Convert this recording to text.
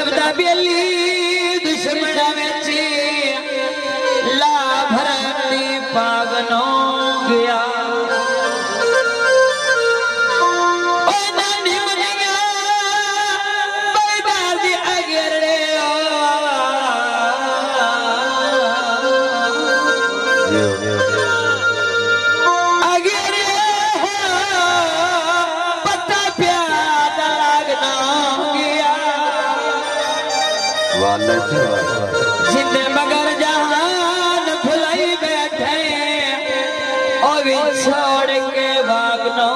दबदा बेली दुश्मन वेची ला भरती पागनो गया जिंदे मगर जहान भुलाई बैठे और छोड़ के भागनो